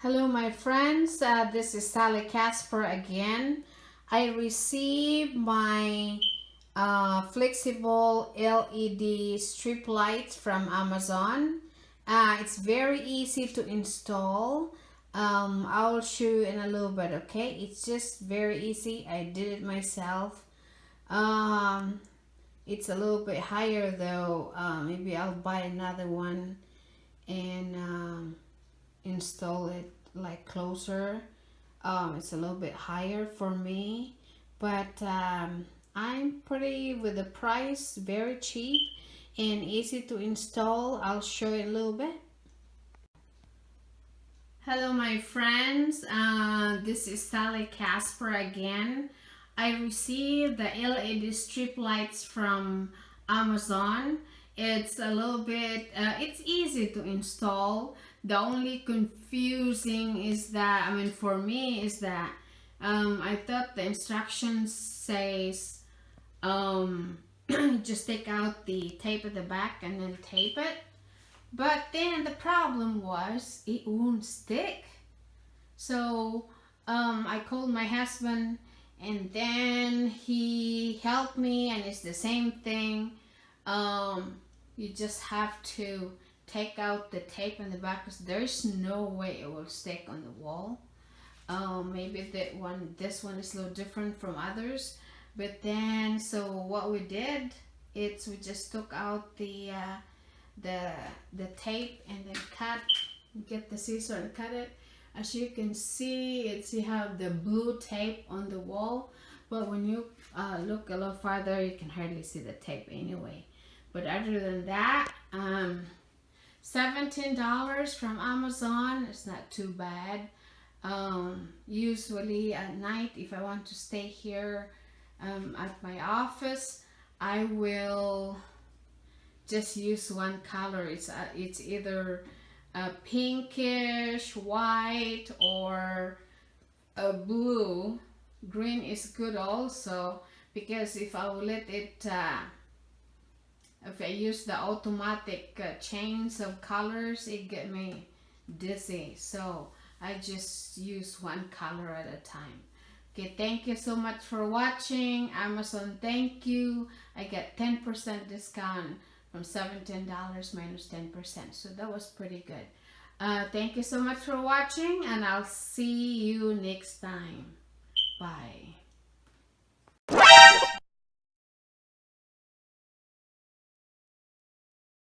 Hello, my friends. This is Sally Casper again. I received my flexible LED strip lights from Amazon. It's very easy to install. I will show you in a little bit, okay? It's just very easy. I did it myself. Um, it's a little bit higher though. Maybe I'll buy another one and install it like closer. It's a little bit higher for me, but I'm pretty with the price, very cheap and easy to install. I'll show you a little bit. Hello, my friends. This is Sally Casper again. I received the LED strip lights from Amazon. It's a little bit, it's easy to install. The only confusing is that, for me, is that I thought the instructions says just take out the tape at the back and then tape it. But then the problem was it won't stick. So I called my husband and then he helped me, and it's the same thing. You just have to take out the tape in the back because there's no way it will stick on the wall. Maybe this one is a little different from others. But then, so what we did is we just took out the tape and then get the scissor and cut it. As you can see, you have the blue tape on the wall, but when you look a little farther, you can hardly see the tape anyway. But other than that, $17 from Amazon, it's not too bad. Usually at night, if I want to stay here at my office, I will just use one color. It's either a pinkish, white, or a blue. Green is good also, because if I will let it, if I use the automatic change of colors, it get me dizzy. So I just use one color at a time. Okay, thank you so much for watching. Amazon, thank you. I get 10% discount from $17 minus 10%. So that was pretty good. Thank you so much for watching, and I'll see you next time. Bye.